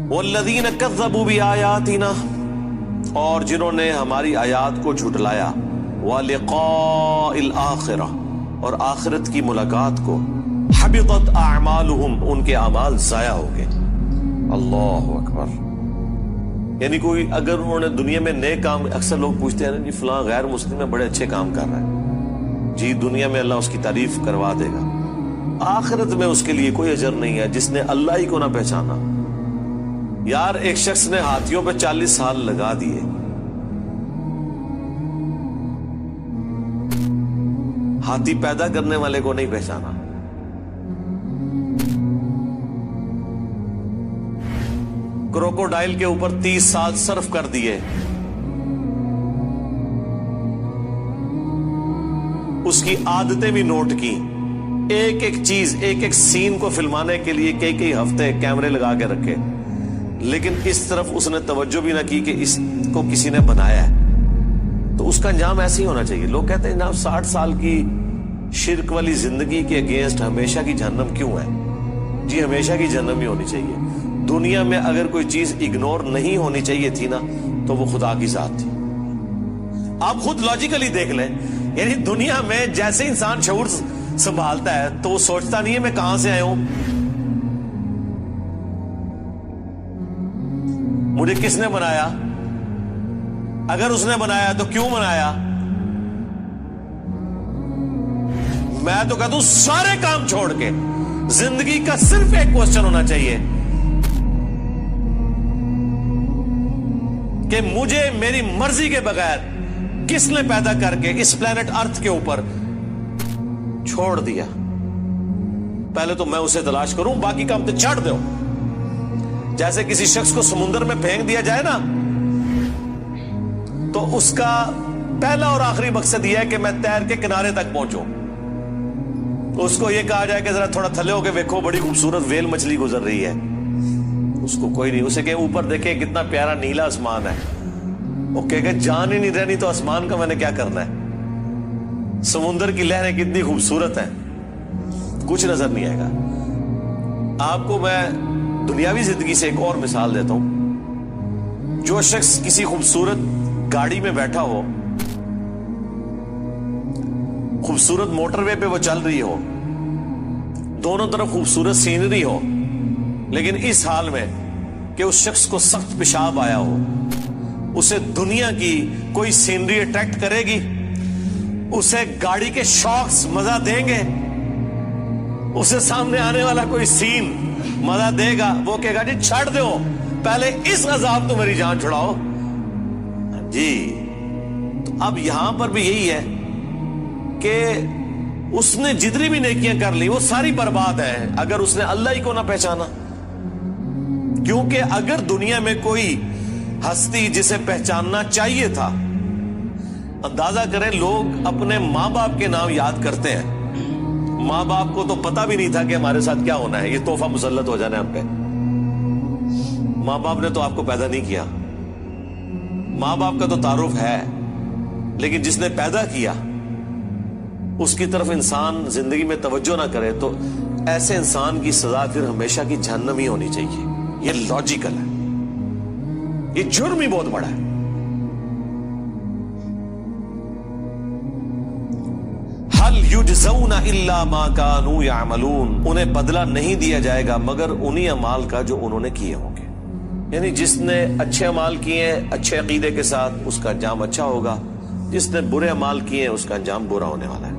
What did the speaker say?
والذین کذبوا بآیاتنا، اور جنہوں نے ہماری آیات کو جھٹلایا، ولقاء الآخرہ، اور آخرت کی ملاقات کو، حبطت اعمالہم، ان کے اعمال ضائع ہو گئے۔ اللہ اکبر۔ یعنی کوئی اگر انہوں نے دنیا میں نیک کام، اکثر لوگ پوچھتے ہیں جی فلاں غیر مسلم ہے بڑے اچھے کام کر رہا ہے، جی دنیا میں اللہ اس کی تعریف کروا دے گا، آخرت میں اس کے لیے کوئی اجر نہیں ہے جس نے اللہ ہی کو نہ پہچانا۔ یار ایک شخص نے ہاتھیوں پہ 40 سال لگا دیے، ہاتھی پیدا کرنے والے کو نہیں پہچانا۔ کروکوڈائل کے اوپر 30 سال صرف کر دیے، اس کی عادتیں بھی نوٹ کی، ایک ایک چیز، ایک ایک سین کو فلمانے کے لیے کئی ہفتے کیمرے لگا کے رکھے، لیکن اس طرف اس نے توجہ بھی نہ کی کہ اس کو کسی نے بنایا ہے۔ تو اس کا انجام ایسے ہی ہونا چاہیے۔ لوگ کہتے ہیں جناب 60 سال کی شرک والی زندگی کے اگینسٹ ہمیشہ کی جہنم کیوں ہے؟ جی ہمیشہ کی جہنم ہی ہونی چاہیے۔ دنیا میں اگر کوئی چیز اگنور نہیں ہونی چاہیے تھی نا تو وہ خدا کی ذات تھی۔ آپ خود لاجیکلی دیکھ لیں، یعنی دنیا میں جیسے انسان شعور سنبھالتا ہے تو وہ سوچتا نہیں ہے میں کہاں سے آیا ہوں، مجھے کس نے بنایا، اگر اس نے بنایا تو کیوں بنایا۔ میں تو کہتا ہوں سارے کام چھوڑ کے زندگی کا صرف ایک کوسچن ہونا چاہیے کہ مجھے میری مرضی کے بغیر کس نے پیدا کر کے اس پلانٹ ارتھ کے اوپر چھوڑ دیا۔ پہلے تو میں اسے تلاش کروں، باقی کام تو چھوڑ دو۔ جیسے کسی شخص کو سمندر میں پھینک دیا جائے نا تو اس کا پہلا اور آخری مقصد یہ ہے کہ میں تیر کے کنارے تک پہنچوں۔ اس کو یہ کہا جائے کہ ذرا تھوڑا تھلے ہو کے دیکھو بڑی خوبصورت ویل مچھلی گزر رہی ہے، اس کو کوئی نہیں، اسے کہ اوپر دیکھیں کتنا پیارا نیلا آسمان ہے، وہ کہے کہ جان ہی نہیں رہنی تو آسمان کا میں نے کیا کرنا ہے، سمندر کی لہریں کتنی خوبصورت ہیں، کچھ نظر نہیں آئے گا۔ آپ کو میں دنیاوی زندگی سے ایک اور مثال دیتا ہوں۔ جو شخص کسی خوبصورت گاڑی میں بیٹھا ہو، خوبصورت موٹر وے پہ وہ چل رہی ہو، دونوں طرف خوبصورت سینری ہو، لیکن اس حال میں کہ اس شخص کو سخت پیشاب آیا ہو، اسے دنیا کی کوئی سینری اٹریکٹ کرے گی؟ اسے گاڑی کے شاکس مزہ دیں گے؟ اسے سامنے آنے والا کوئی سین مزہ دے گا؟ وہ کہے گا جی چھڑ دو، پہلے اس عذاب تو میری جان چھڑاؤ۔ جی تو اب یہاں پر بھی یہی ہے کہ اس نے جتنی بھی نیکیاں کر لی وہ ساری برباد ہے اگر اس نے اللہ ہی کو نہ پہچانا۔ کیونکہ اگر دنیا میں کوئی ہستی جسے پہچاننا چاہیے تھا، اندازہ کریں لوگ اپنے ماں باپ کے نام یاد کرتے ہیں، ماں باپ کو تو پتہ بھی نہیں تھا کہ ہمارے ساتھ کیا ہونا ہے، یہ تحفہ مسلط ہو جانا ہے ہم پہ۔ ماں باپ نے تو آپ کو پیدا نہیں کیا، ماں باپ کا تو تعارف ہے، لیکن جس نے پیدا کیا اس کی طرف انسان زندگی میں توجہ نہ کرے تو ایسے انسان کی سزا پھر ہمیشہ کی جہنم ہی ہونی چاہیے۔ یہ لاجیکل ہے، یہ جرم ہی بہت بڑا ہے۔ هل یجزون الا ما كانوا يعملون، انہیں بدلہ نہیں دیا جائے گا مگر انہی اعمال کا جو انہوں نے کیے ہوں گے۔ یعنی جس نے اچھے اعمال کیے ہیں اچھے عقیدے کے ساتھ اس کا انجام اچھا ہوگا، جس نے برے اعمال کیے ہیں اس کا انجام برا ہونے والا ہے۔